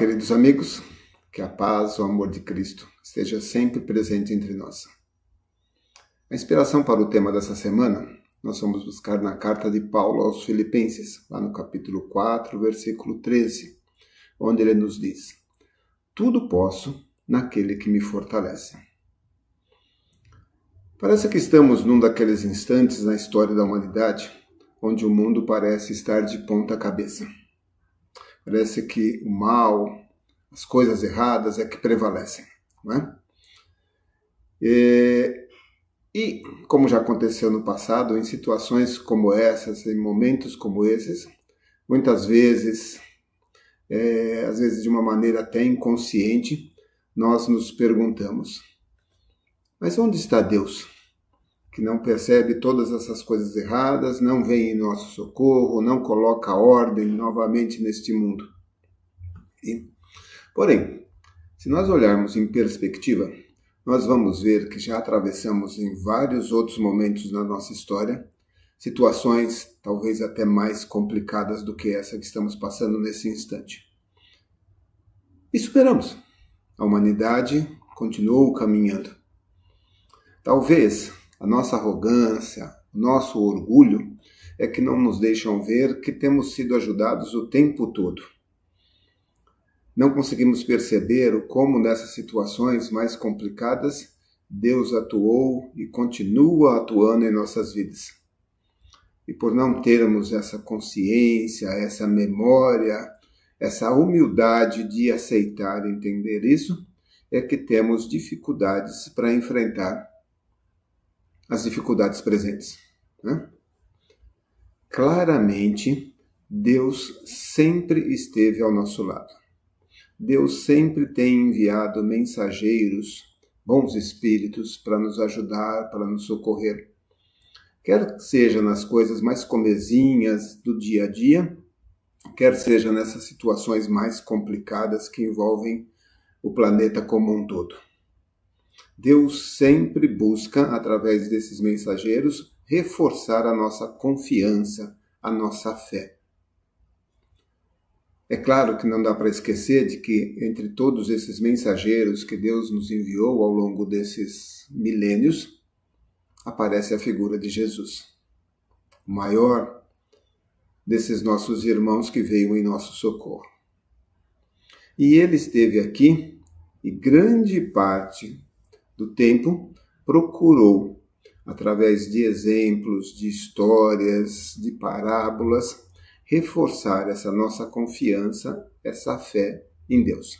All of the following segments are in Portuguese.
Olá, queridos amigos, que a paz, o amor de Cristo esteja sempre presente entre nós. A inspiração para o tema dessa semana, nós vamos buscar na carta de Paulo aos Filipenses, lá no capítulo 4, versículo 13, onde ele nos diz: tudo posso naquele que me fortalece. Parece que estamos num daqueles instantes na história da humanidade onde o mundo parece estar de ponta cabeça. Parece que o mal, as coisas erradas é que prevalecem, não é? E como já aconteceu no passado, em situações como essas, em momentos como esses, muitas vezes, às vezes de uma maneira até inconsciente, nós nos perguntamos: mas onde está Deus? Que não percebe todas essas coisas erradas, não vem em nosso socorro, não coloca ordem novamente neste mundo. Porém, se nós olharmos em perspectiva, nós vamos ver que já atravessamos em vários outros momentos na nossa história situações talvez até mais complicadas do que essa que estamos passando nesse instante. E superamos. A humanidade continuou caminhando. Talvez a nossa arrogância, o nosso orgulho é que não nos deixam ver que temos sido ajudados o tempo todo. Não conseguimos perceber como nessas situações mais complicadas Deus atuou e continua atuando em nossas vidas. E por não termos essa consciência, essa memória, essa humildade de aceitar e entender isso, é que temos dificuldades para enfrentar as dificuldades presentes, né? Claramente, Deus sempre esteve ao nosso lado. Deus sempre tem enviado mensageiros, bons espíritos, para nos ajudar, para nos socorrer. Quer seja nas coisas mais comezinhas do dia a dia, quer seja nessas situações mais complicadas que envolvem o planeta como um todo. Deus sempre busca, através desses mensageiros, reforçar a nossa confiança, a nossa fé. É claro que não dá para esquecer de que entre todos esses mensageiros que Deus nos enviou ao longo desses milênios, aparece a figura de Jesus, o maior desses nossos irmãos que veio em nosso socorro. E ele esteve aqui e grande parte do tempo procurou, através de exemplos, de histórias, de parábolas, reforçar essa nossa confiança, essa fé em Deus.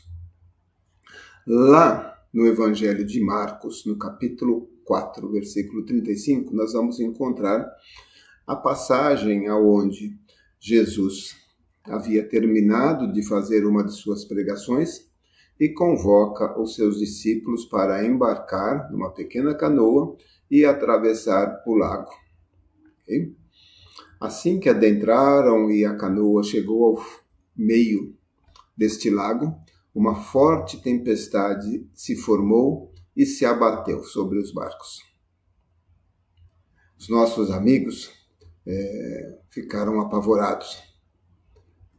Lá no Evangelho de Marcos, no capítulo 4, versículo 35, nós vamos encontrar a passagem onde Jesus havia terminado de fazer uma de suas pregações e convoca os seus discípulos para embarcar numa pequena canoa e atravessar o lago. Okay? Assim que adentraram e a canoa chegou ao meio deste lago, uma forte tempestade se formou e se abateu sobre os barcos. Os nossos amigos ficaram apavorados.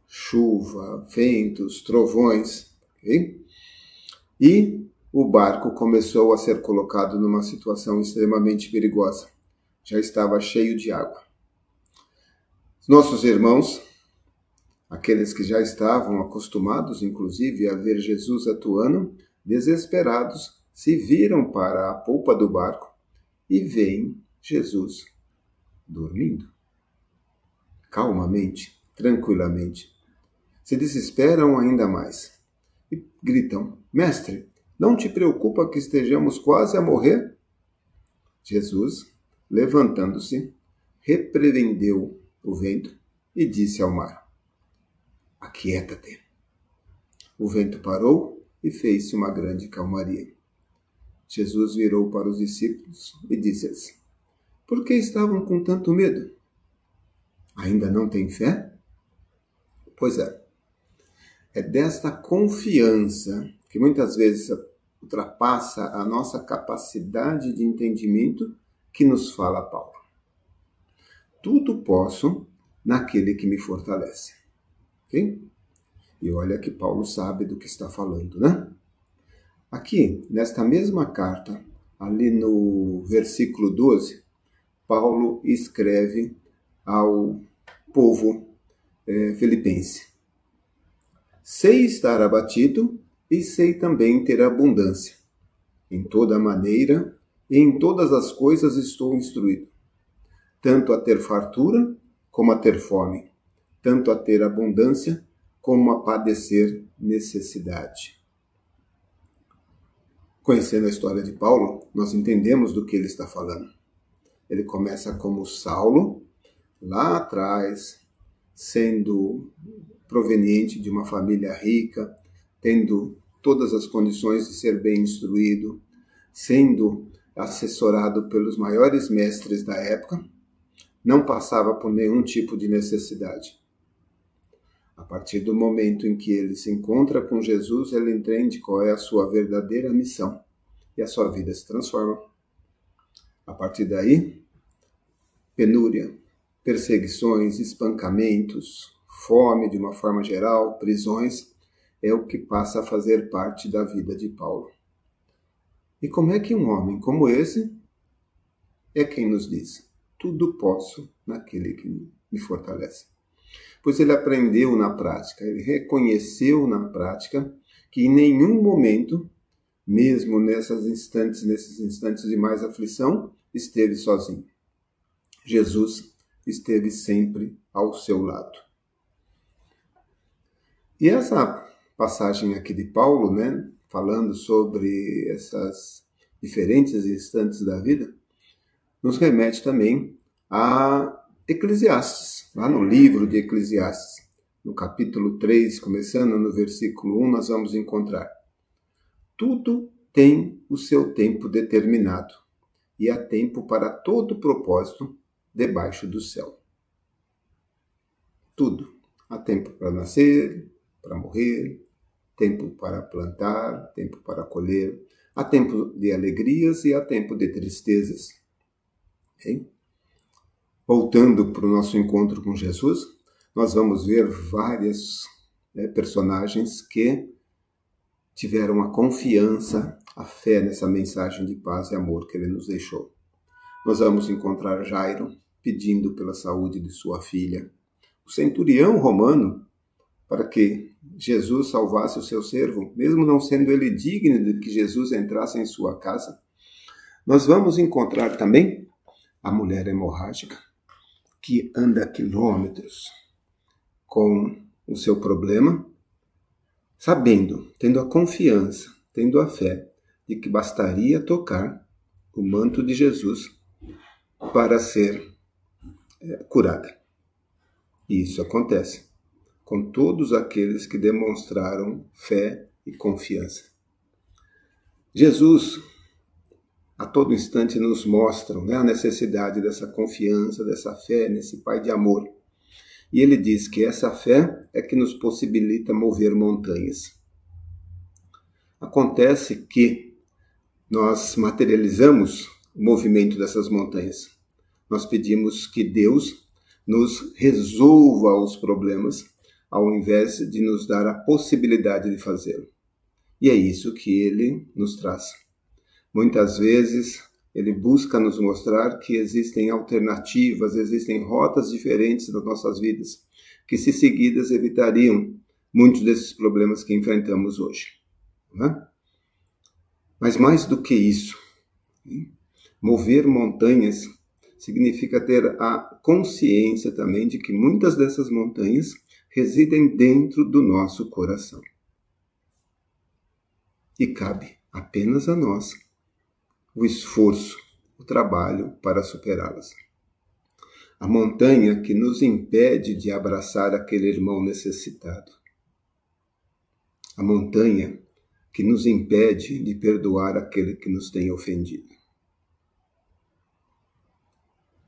Chuva, ventos, trovões. Okay? E o barco começou a ser colocado numa situação extremamente perigosa. Já estava cheio de água. Os nossos irmãos, aqueles que já estavam acostumados, inclusive, a ver Jesus atuando, desesperados, se viram para a polpa do barco e veem Jesus dormindo. Calmamente, tranquilamente. Se desesperam ainda mais e gritam: mestre, não te preocupa que estejamos quase a morrer? Jesus, levantando-se, repreendeu o vento e disse ao mar: aquieta-te. O vento parou e fez-se uma grande calmaria. Jesus virou para os discípulos e disse-lhes: por que estavam com tanto medo? Ainda não têm fé? Pois é. É desta confiança que muitas vezes ultrapassa a nossa capacidade de entendimento que nos fala Paulo. Tudo posso naquele que me fortalece. Okay? E olha que Paulo sabe do que está falando, né? Aqui, nesta mesma carta, ali no versículo 12, Paulo escreve ao povo filipense: sei estar abatido e sei também ter abundância. Em toda maneira e em todas as coisas estou instruído, tanto a ter fartura como a ter fome, tanto a ter abundância como a padecer necessidade. Conhecendo a história de Paulo, nós entendemos do que ele está falando. Ele começa como Saulo, lá atrás, sendo proveniente de uma família rica, tendo todas as condições de ser bem instruído, sendo assessorado pelos maiores mestres da época, não passava por nenhum tipo de necessidade. A partir do momento em que ele se encontra com Jesus, ele entende qual é a sua verdadeira missão e a sua vida se transforma. A partir daí, penúria, perseguições, espancamentos, fome de uma forma geral, prisões, é o que passa a fazer parte da vida de Paulo. E como é que um homem como esse é quem nos diz: tudo posso naquele que me fortalece? Pois ele aprendeu na prática, ele reconheceu na prática que em nenhum momento, mesmo nesses instantes de mais aflição, esteve sozinho. Jesus esteve sempre ao seu lado. E essa passagem aqui de Paulo, né, falando sobre essas diferentes instantes da vida, nos remete também a Eclesiastes, lá no livro de Eclesiastes, no capítulo 3, começando no versículo 1, nós vamos encontrar: tudo tem o seu tempo determinado, e há tempo para todo propósito debaixo do céu. Tudo. Há tempo para nascer, para morrer, tempo para plantar, tempo para colher, há tempo de alegrias e há tempo de tristezas. Hein? Voltando para o nosso encontro com Jesus, nós vamos ver vários personagens que tiveram a confiança, a fé nessa mensagem de paz e amor que ele nos deixou. Nós vamos encontrar Jairo pedindo pela saúde de sua filha, o centurião romano, para que Jesus salvasse o seu servo, mesmo não sendo ele digno de que Jesus entrasse em sua casa. Nós vamos encontrar também a mulher hemorrágica, que anda quilômetros com o seu problema, sabendo, tendo a confiança, tendo a fé de que bastaria tocar o manto de Jesus para ser curada. E isso acontece com todos aqueles que demonstraram fé e confiança. Jesus, a todo instante, nos mostra a necessidade dessa confiança, dessa fé nesse Pai de amor. E ele diz que essa fé é que nos possibilita mover montanhas. Acontece que nós materializamos o movimento dessas montanhas. Nós pedimos que Deus nos resolva os problemas, ao invés de nos dar a possibilidade de fazê-lo. E é isso que ele nos traz. Muitas vezes, ele busca nos mostrar que existem alternativas, existem rotas diferentes nas nossas vidas, que, se seguidas, evitariam muitos desses problemas que enfrentamos hoje. Não é? Mas mais do que isso, mover montanhas significa ter a consciência também de que muitas dessas montanhas residem dentro do nosso coração. E cabe apenas a nós o esforço, o trabalho para superá-las. A montanha que nos impede de abraçar aquele irmão necessitado. A montanha que nos impede de perdoar aquele que nos tem ofendido.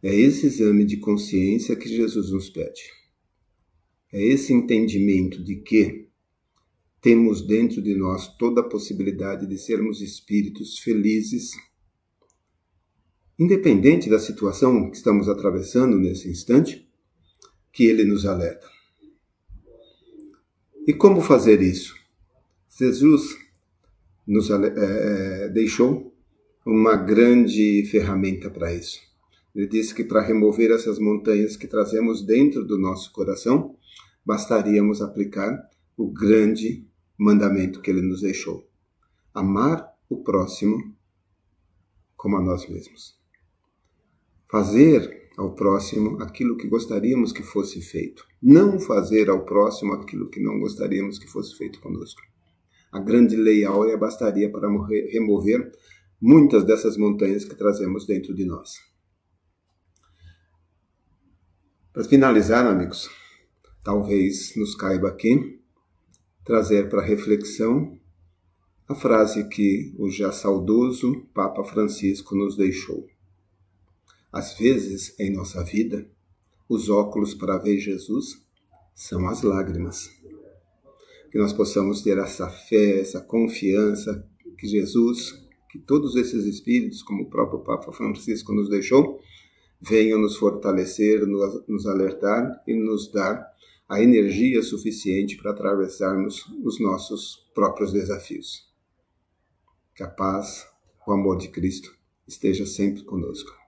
É esse exame de consciência que Jesus nos pede. É esse entendimento de que temos dentro de nós toda a possibilidade de sermos espíritos felizes, independente da situação que estamos atravessando nesse instante, que ele nos alerta. E como fazer isso? Jesus nos deixou uma grande ferramenta para isso. Ele disse que para remover essas montanhas que trazemos dentro do nosso coração, bastaríamos aplicar o grande mandamento que ele nos deixou: amar o próximo como a nós mesmos. Fazer ao próximo aquilo que gostaríamos que fosse feito. Não fazer ao próximo aquilo que não gostaríamos que fosse feito conosco. A grande lei áurea bastaria para remover muitas dessas montanhas que trazemos dentro de nós. Para finalizar, amigos, talvez nos caiba aqui trazer para reflexão a frase que o já saudoso Papa Francisco nos deixou. Às vezes, em nossa vida, os óculos para ver Jesus são as lágrimas. Que nós possamos ter essa fé, essa confiança que Jesus, que todos esses espíritos, como o próprio Papa Francisco nos deixou, venham nos fortalecer, nos alertar e nos dar a energia suficiente para atravessarmos os nossos próprios desafios. Que a paz, o amor de Cristo esteja sempre conosco.